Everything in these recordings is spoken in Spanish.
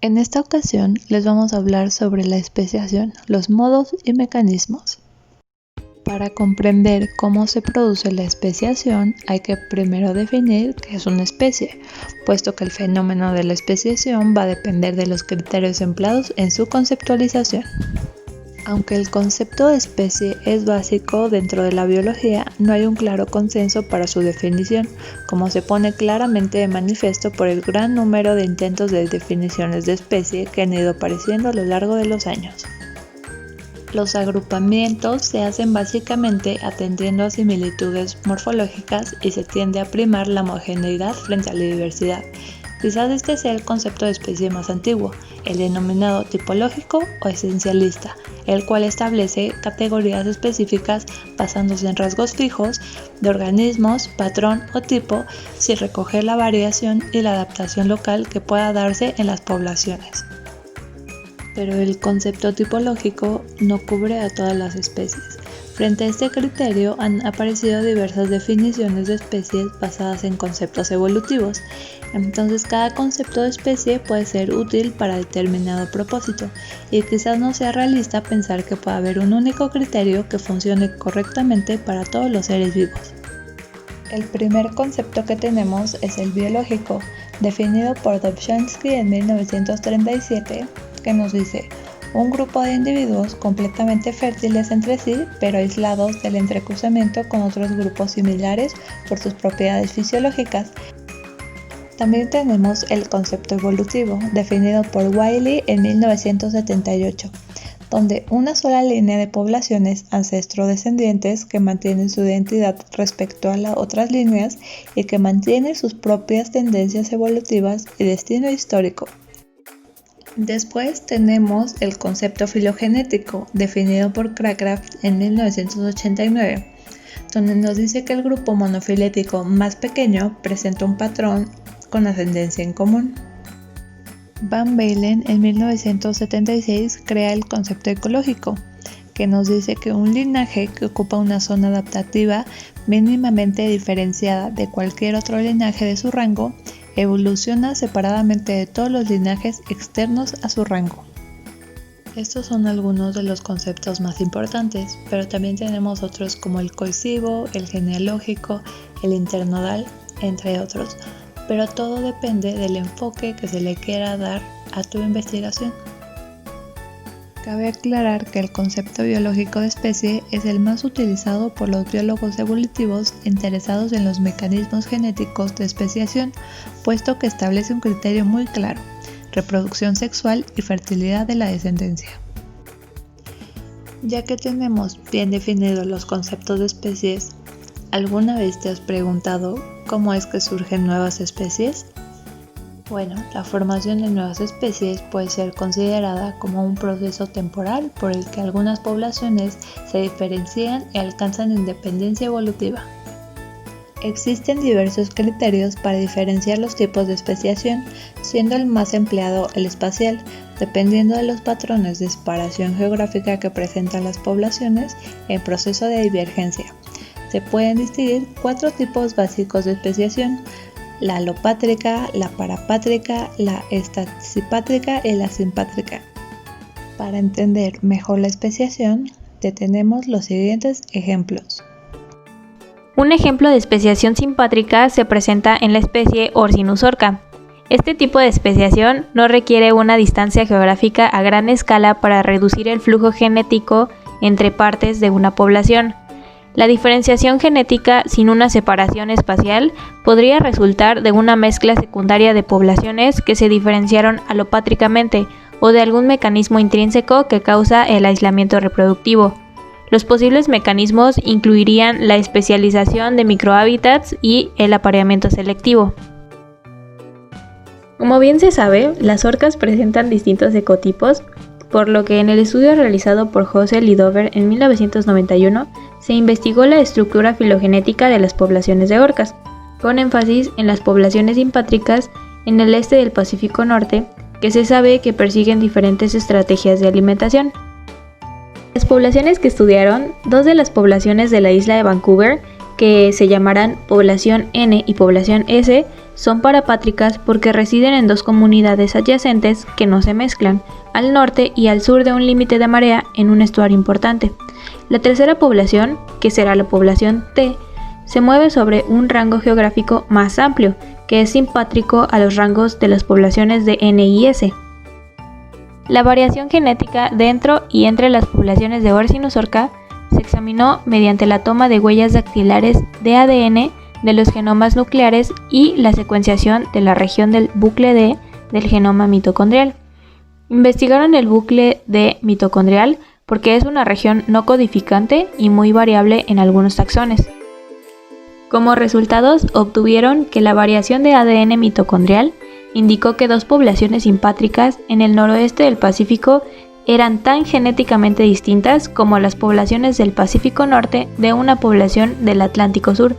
En esta ocasión les vamos a hablar sobre la especiación, los modos y mecanismos. Para comprender cómo se produce la especiación hay que primero definir qué es una especie, puesto que el fenómeno de la especiación va a depender de los criterios empleados en su conceptualización. Aunque el concepto de especie es básico dentro de la biología, no hay un claro consenso para su definición, como se pone claramente de manifiesto por el gran número de intentos de definiciones de especie que han ido apareciendo a lo largo de los años. Los agrupamientos se hacen básicamente atendiendo a similitudes morfológicas y se tiende a primar la homogeneidad frente a la diversidad. Quizás este sea el concepto de especie más antiguo, el denominado tipológico o esencialista, el cual establece categorías específicas basándose en rasgos fijos de organismos, patrón o tipo, sin recoger la variación y la adaptación local que pueda darse en las poblaciones. Pero el concepto tipológico no cubre a todas las especies. Frente a este criterio han aparecido diversas definiciones de especies basadas en conceptos evolutivos. Entonces cada concepto de especie puede ser útil para determinado propósito y quizás no sea realista pensar que pueda haber un único criterio que funcione correctamente para todos los seres vivos. El primer concepto que tenemos es el biológico, definido por Dobzhansky en 1937, que nos dice: un grupo de individuos completamente fértiles entre sí, pero aislados del entrecruzamiento con otros grupos similares por sus propiedades fisiológicas. También tenemos el concepto evolutivo, definido por Wiley en 1978, donde una sola línea de poblaciones ancestro-descendientes que mantienen su identidad respecto a las otras líneas y que mantienen sus propias tendencias evolutivas y destino histórico. Después tenemos el concepto filogenético, definido por Cracraft en 1989, donde nos dice que el grupo monofilético más pequeño presenta un patrón con ascendencia en común. Van Balen en 1976 crea el concepto ecológico, que nos dice que un linaje que ocupa una zona adaptativa mínimamente diferenciada de cualquier otro linaje de su rango evoluciona separadamente de todos los linajes externos a su rango. Estos son algunos de los conceptos más importantes, pero también tenemos otros como el cohesivo, el genealógico, el internodal, entre otros, pero todo depende del enfoque que se le quiera dar a tu investigación. Cabe aclarar que el concepto biológico de especie es el más utilizado por los biólogos evolutivos interesados en los mecanismos genéticos de especiación, puesto que establece un criterio muy claro: reproducción sexual y fertilidad de la descendencia. Ya que tenemos bien definidos los conceptos de especies, ¿alguna vez te has preguntado cómo es que surgen nuevas especies? Bueno, la formación de nuevas especies puede ser considerada como un proceso temporal por el que algunas poblaciones se diferencian y alcanzan independencia evolutiva. Existen diversos criterios para diferenciar los tipos de especiación, siendo el más empleado el espacial, dependiendo de los patrones de separación geográfica que presentan las poblaciones en proceso de divergencia. Se pueden distinguir 4 tipos básicos de especiación: la alopátrica, la parapátrica, la estratispátrica y la simpátrica. Para entender mejor la especiación, tenemos los siguientes ejemplos. Un ejemplo de especiación simpátrica se presenta en la especie Orcinus orca. Este tipo de especiación no requiere una distancia geográfica a gran escala para reducir el flujo genético entre partes de una población. La diferenciación genética sin una separación espacial podría resultar de una mezcla secundaria de poblaciones que se diferenciaron alopátricamente o de algún mecanismo intrínseco que causa el aislamiento reproductivo. Los posibles mecanismos incluirían la especialización de microhábitats y el apareamiento selectivo. Como bien se sabe, las orcas presentan distintos ecotipos, por lo que en el estudio realizado por Hossel y Dover en 1991 se investigó la estructura filogenética de las poblaciones de orcas, con énfasis en las poblaciones simpátricas en el este del Pacífico Norte, que se sabe que persiguen diferentes estrategias de alimentación. Las poblaciones que estudiaron, dos de las poblaciones de la isla de Vancouver, que se llamarán población N y población S, son parapátricas porque residen en dos comunidades adyacentes que no se mezclan, al norte y al sur de un límite de marea en un estuario importante. La tercera población, que será la población T, se mueve sobre un rango geográfico más amplio, que es simpátrico a los rangos de las poblaciones de N y S. La variación genética dentro y entre las poblaciones de Orcinus orca se examinó mediante la toma de huellas dactilares de ADN de los genomas nucleares y la secuenciación de la región del bucle D del genoma mitocondrial. Investigaron el bucle D mitocondrial porque es una región no codificante y muy variable en algunos taxones. Como resultados, obtuvieron que la variación de ADN mitocondrial indicó que dos poblaciones simpátricas en el noroeste del Pacífico eran tan genéticamente distintas como las poblaciones del Pacífico Norte de una población del Atlántico Sur.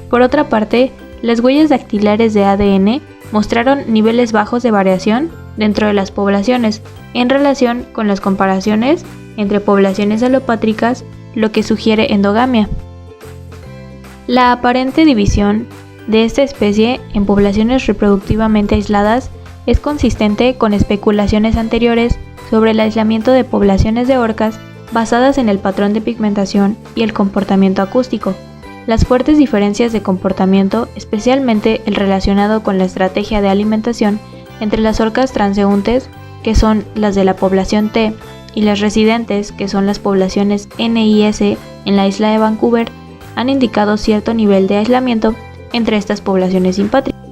Por otra parte, las huellas dactilares de ADN mostraron niveles bajos de variación dentro de las poblaciones en relación con las comparaciones entre poblaciones alopátricas, lo que sugiere endogamia. La aparente división de esta especie en poblaciones reproductivamente aisladas es consistente con especulaciones anteriores sobre el aislamiento de poblaciones de orcas basadas en el patrón de pigmentación y el comportamiento acústico. Las fuertes diferencias de comportamiento, especialmente el relacionado con la estrategia de alimentación entre las orcas transeúntes, que son las de la población T, y las residentes, que son las poblaciones N y S en la isla de Vancouver, han indicado cierto nivel de aislamiento entre estas poblaciones simpátricas.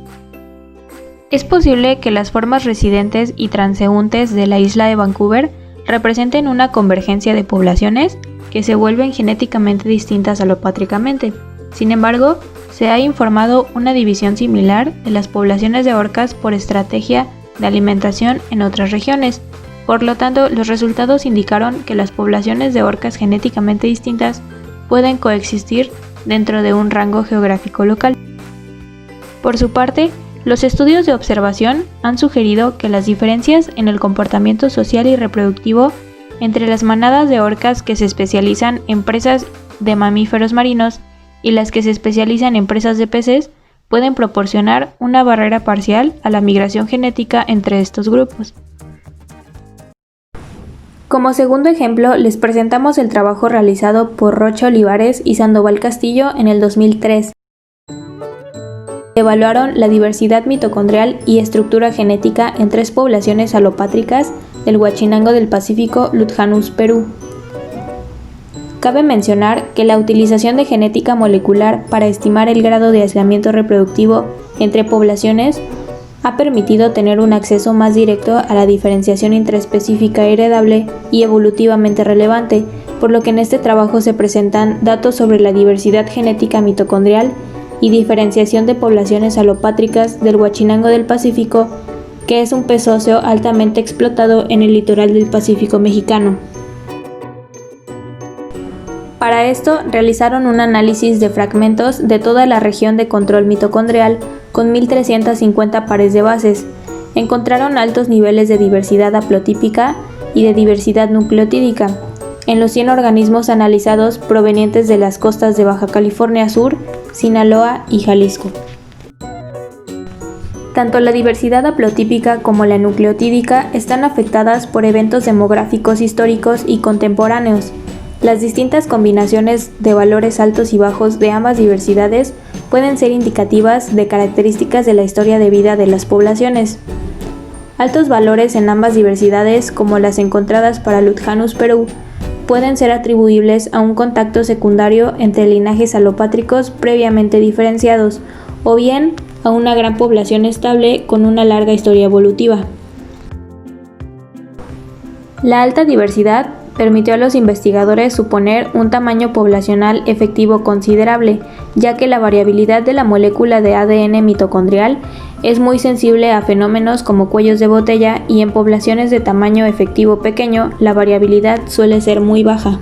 Es posible que las formas residentes y transeúntes de la isla de Vancouver representen una convergencia de poblaciones que se vuelven genéticamente distintas alopátricamente. Sin embargo, se ha informado una división similar de las poblaciones de orcas por estrategia de alimentación en otras regiones. Por lo tanto, los resultados indicaron que las poblaciones de orcas genéticamente distintas pueden coexistir dentro de un rango geográfico local. Por su parte, los estudios de observación han sugerido que las diferencias en el comportamiento social y reproductivo entre las manadas de orcas que se especializan en presas de mamíferos marinos y las que se especializan en presas de peces pueden proporcionar una barrera parcial a la migración genética entre estos grupos. Como segundo ejemplo, les presentamos el trabajo realizado por Rocha Olivares y Sandoval Castillo en el 2003. Evaluaron la diversidad mitocondrial y estructura genética en 3 poblaciones alopátricas del Huachinango del Pacífico, Lutjanus, Perú. Cabe mencionar que la utilización de genética molecular para estimar el grado de aislamiento reproductivo entre poblaciones ha permitido tener un acceso más directo a la diferenciación intraespecífica heredable y evolutivamente relevante, por lo que en este trabajo se presentan datos sobre la diversidad genética mitocondrial y diferenciación de poblaciones alopátricas del Huachinango del Pacífico, que es un pez óseo altamente explotado en el litoral del Pacífico mexicano. Para esto, realizaron un análisis de fragmentos de toda la región de control mitocondrial con 1.350 pares de bases. Encontraron altos niveles de diversidad haplotípica y de diversidad nucleotídica en los 100 organismos analizados provenientes de las costas de Baja California Sur, Sinaloa y Jalisco. Tanto la diversidad haplotípica como la nucleotídica están afectadas por eventos demográficos históricos y contemporáneos. Las distintas combinaciones de valores altos y bajos de ambas diversidades pueden ser indicativas de características de la historia de vida de las poblaciones. Altos valores en ambas diversidades, como las encontradas para Lutjanus, Perú, pueden ser atribuibles a un contacto secundario entre linajes alopátricos previamente diferenciados, o bien a una gran población estable con una larga historia evolutiva. La alta diversidad permitió a los investigadores suponer un tamaño poblacional efectivo considerable, ya que la variabilidad de la molécula de ADN mitocondrial es muy sensible a fenómenos como cuellos de botella y en poblaciones de tamaño efectivo pequeño la variabilidad suele ser muy baja.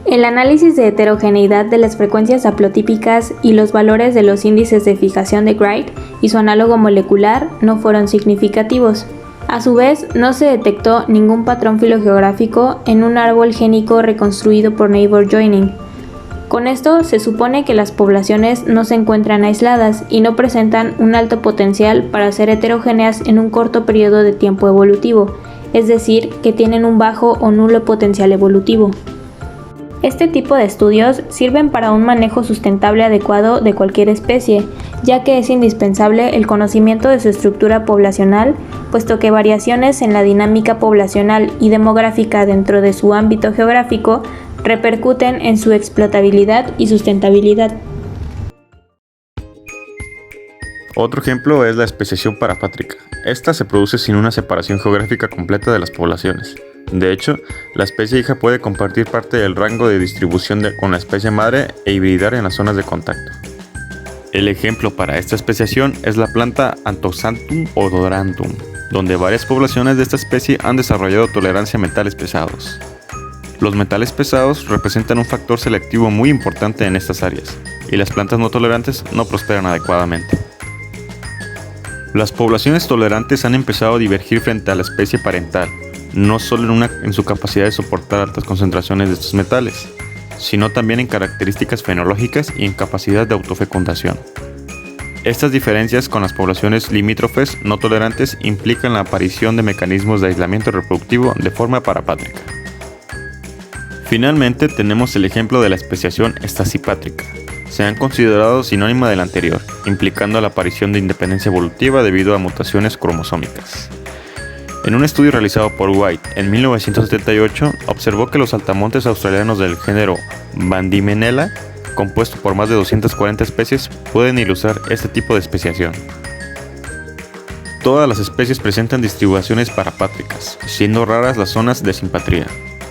El análisis de heterogeneidad de las frecuencias haplotípicas y los valores de los índices de fijación de Wright y su análogo molecular no fueron significativos. A su vez, no se detectó ningún patrón filogeográfico en un árbol génico reconstruido por neighbor joining. Con esto se supone que las poblaciones no se encuentran aisladas y no presentan un alto potencial para ser heterogéneas en un corto periodo de tiempo evolutivo, es decir, que tienen un bajo o nulo potencial evolutivo. Este tipo de estudios sirven para un manejo sustentable adecuado de cualquier especie, ya que es indispensable el conocimiento de su estructura poblacional, puesto que variaciones en la dinámica poblacional y demográfica dentro de su ámbito geográfico repercuten en su explotabilidad y sustentabilidad. Otro ejemplo es la especiación parapátrica. Esta se produce sin una separación geográfica completa de las poblaciones. De hecho, la especie hija puede compartir parte del rango de distribución con la especie madre e hibridar en las zonas de contacto. El ejemplo para esta especiación es la planta Anthoxanthum odorantum, donde varias poblaciones de esta especie han desarrollado tolerancia a metales pesados. Los metales pesados representan un factor selectivo muy importante en estas áreas, y las plantas no tolerantes no prosperan adecuadamente. Las poblaciones tolerantes han empezado a divergir frente a la especie parental, no solo en su capacidad de soportar altas concentraciones de estos metales, sino también en características fenológicas y en capacidad de autofecundación. Estas diferencias con las poblaciones limítrofes no tolerantes implican la aparición de mecanismos de aislamiento reproductivo de forma parapátrica. Finalmente tenemos el ejemplo de la especiación estasipátrica. Se han considerado sinónima del anterior, implicando la aparición de independencia evolutiva debido a mutaciones cromosómicas. En un estudio realizado por White en 1978, observó que los saltamontes australianos del género Bandimenella, compuesto por más de 240 especies, pueden ilustrar este tipo de especiación. Todas las especies presentan distribuciones parapátricas, siendo raras las zonas de simpatría.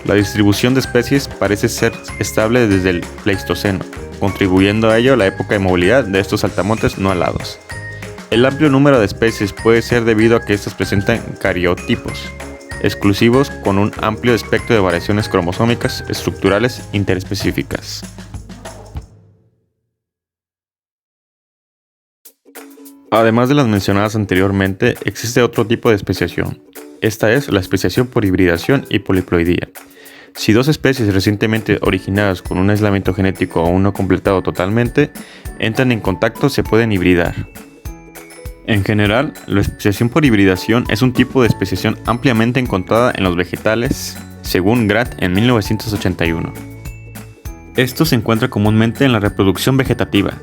La distribución de especies parece ser estable desde el Pleistoceno, contribuyendo a ello la época de movilidad de estos saltamontes no alados. El amplio número de especies puede ser debido a que estas presentan cariotipos exclusivos con un amplio espectro de variaciones cromosómicas estructurales interespecíficas. Además de las mencionadas anteriormente, existe otro tipo de especiación. Esta es la especiación por hibridación y poliploidía. Si dos especies recientemente originadas con un aislamiento genético aún no completado totalmente entran en contacto, se pueden hibridar. En general, la especiación por hibridación es un tipo de especiación ampliamente encontrada en los vegetales, según Grath en 1981. Esto se encuentra comúnmente en la reproducción vegetativa,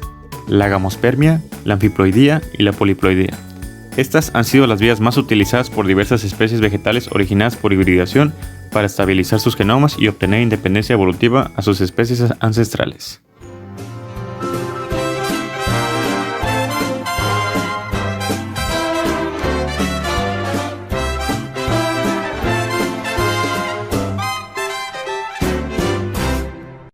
la gamospermia, la anfiploidía y la poliploidía. Estas han sido las vías más utilizadas por diversas especies vegetales originadas por hibridación para estabilizar sus genomas y obtener independencia evolutiva a sus especies ancestrales.